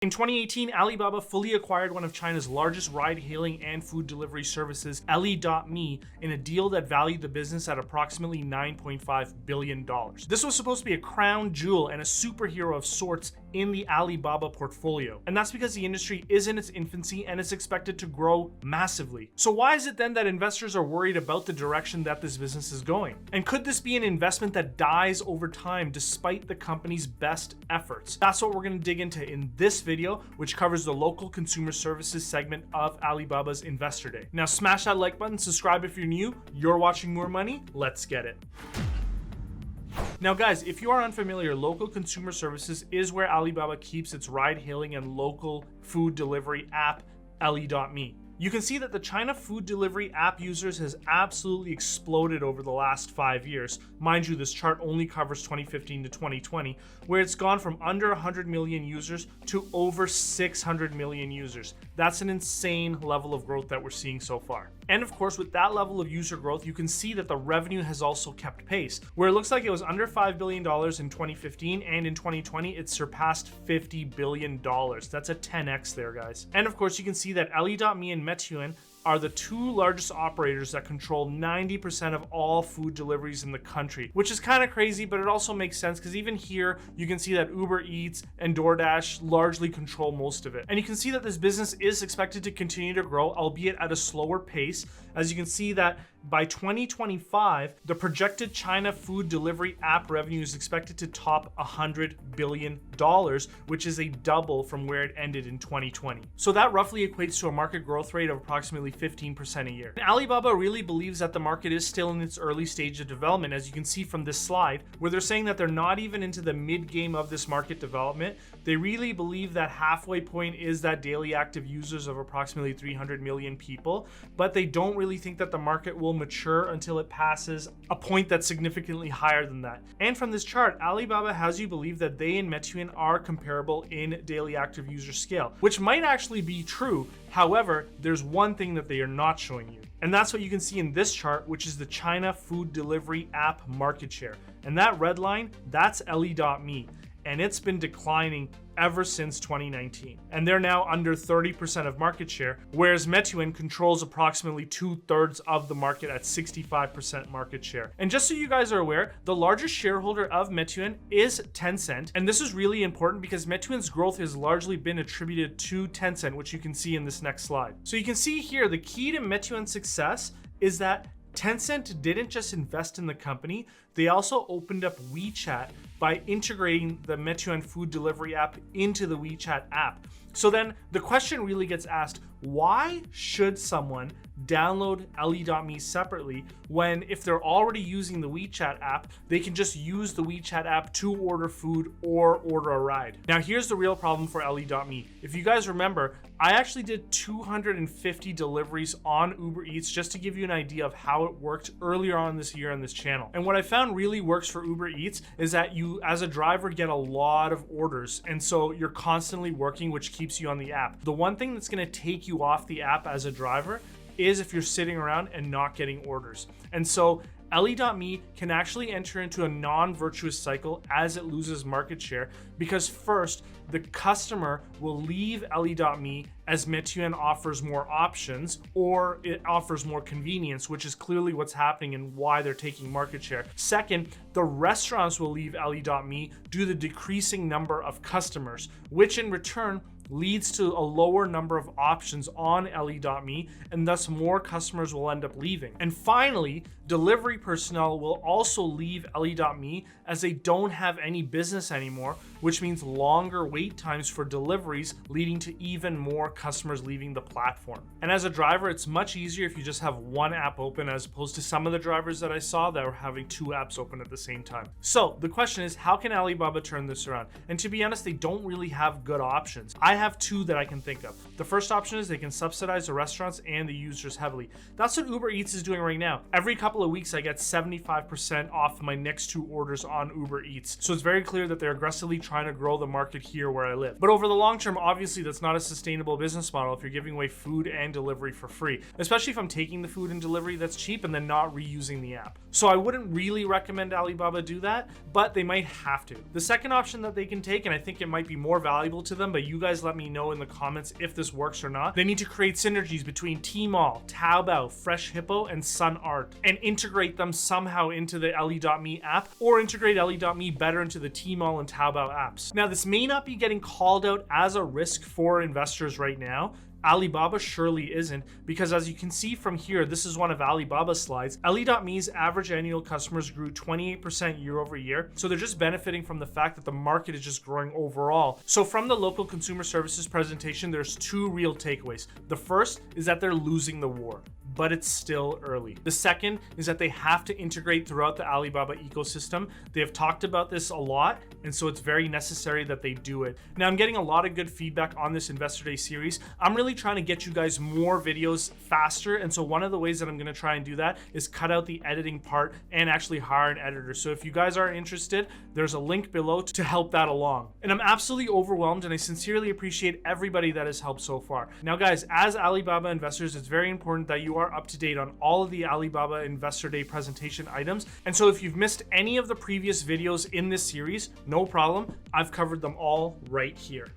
In 2018, Alibaba fully acquired one of China's largest ride-hailing and food delivery services, Ali.me, in a deal that valued the business at approximately $9.5 billion. This was supposed to be a crown jewel and a superhero of sorts in the Alibaba portfolio. And that's because the industry is in its infancy and is expected to grow massively. So why is it then that investors are worried about the direction that this business is going? And could this be an investment that dies over time despite the company's best efforts? That's what we're going to dig into in this video, which covers the local consumer services segment of Alibaba's Investor Day. Now smash that like button, subscribe if you're new. You're watching More Money. Let's get it. Now guys, if you are unfamiliar, local consumer services is where Alibaba keeps its ride-hailing and local food delivery app, Ali.me. You can see that the China food delivery app users has absolutely exploded over the last 5 years. Mind you, this chart only covers 2015 to 2020, where it's gone from under 100 million users to over 600 million users. That's an insane level of growth that we're seeing so far. And of course, with that level of user growth, you can see that the revenue has also kept pace, where it looks like it was under $5 billion in 2015, and in 2020, it surpassed $50 billion. That's a 10x there, guys. And of course, you can see that Ali.me and Meituan are the two largest operators that control 90% of all food deliveries in the country, which is kind of crazy, but it also makes sense because even here, you can see that Uber Eats and DoorDash largely control most of it. And you can see that this business is expected to continue to grow, albeit at a slower pace. As you can see that by 2025, the projected China food delivery app revenue is expected to top $100 billion, which is a double from where it ended in 2020. So that roughly equates to a market growth rate of approximately 15% a year. And Alibaba really believes that the market is still in its early stage of development, as you can see from this slide, where they're saying that they're not even into the mid-game of this market development. They really believe that halfway point is that daily active users of approximately 300 million people, but they don't really think that the market will mature until it passes a point that's significantly higher than that. And from this chart, Alibaba has you believe that they and Meituan are comparable in daily active user scale, which might actually be true. However, there's one thing that they are not showing you. And that's what you can see in this chart, which is the China food delivery app market share. And that red line, that's Ali.me. And it's been declining ever since 2019. And they're now under 30% of market share, whereas Meituan controls approximately 2/3 of the market at 65% market share. And just so you guys are aware, the largest shareholder of Meituan is Tencent. And this is really important because Meituan's growth has largely been attributed to Tencent, which you can see in this next slide. So you can see here, the key to Meituan's success is that Tencent didn't just invest in the company, they also opened up WeChat by integrating the Meituan food delivery app into the WeChat app. So then the question really gets asked, why should someone download Ali.me separately when if they're already using the WeChat app, they can just use the WeChat app to order food or order a ride? Now here's the real problem for Ali.me. If you guys remember, I actually did 250 deliveries on Uber Eats just to give you an idea of how it worked earlier on this year on this channel. And what I found really works for Uber Eats is that you as a driver get a lot of orders, and so you're constantly working, which keeps you on the app. The one thing that's going to take you off the app as a driver is if you're sitting around and not getting orders. And so Ali.me can actually enter into a non-virtuous cycle as it loses market share, because first, the customer will leave Ali.me as Meituan offers more options or it offers more convenience, which is clearly what's happening and why they're taking market share. Second, the restaurants will leave Ali.me due to the decreasing number of customers, which in return leads to a lower number of options on Ali.me, and thus more customers will end up leaving. And finally, delivery personnel will also leave Ali.me as they don't have any business anymore, which means longer wait times for deliveries, leading to even more customers leaving the platform. And as a driver, it's much easier if you just have one app open as opposed to some of the drivers that I saw that were having two apps open at the same time. So the question is, how can Alibaba turn this around? And to be honest, they don't really have good options. I have two that I can think of. The first option is they can subsidize the restaurants and the users heavily. That's what Uber Eats is doing right now. Every couple of weeks, I get 75% off my next two orders on Uber Eats. So it's very clear that they're aggressively trying to grow the market here where I live. But over the long term, obviously that's not a sustainable business model if you're giving away food and delivery for free, especially if I'm taking the food and delivery that's cheap and then not reusing the app. So I wouldn't really recommend Alibaba do that, but they might have to. The second option that they can take, and I think it might be more valuable to them, but you guys let let me know in the comments if this works or not. They need to create synergies between Tmall, Taobao, Fresh Hippo, and Sun Art, and integrate them somehow into the Ellie.me app, or integrate Ellie.me better into the Tmall and Taobao apps. Now, this may not be getting called out as a risk for investors right now. Alibaba surely isn't, because as you can see from here, this is one of Alibaba's slides. Ellie.me's average annual customers grew 28% year over year, so they're just benefiting from the fact that the market is just growing overall. So from the local consumer services presentation, there's two real takeaways. The first is that they're losing the war, but it's still early. The second is that they have to integrate throughout the Alibaba ecosystem. They have talked about this a lot, and so it's very necessary that they do it. Now, I'm getting a lot of good feedback on this Investor Day series. I'm really trying to get you guys more videos faster, and so one of the ways that I'm gonna try and do that is cut out the editing part and actually hire an editor. So if you guys are interested, there's a link below to help that along. And I'm absolutely overwhelmed, and I sincerely appreciate everybody that has helped so far. Now guys, as Alibaba investors, it's very important that you are up to date on all of the Alibaba Investor Day presentation items. And so if you've missed any of the previous videos in this series, no problem. I've covered them all right here.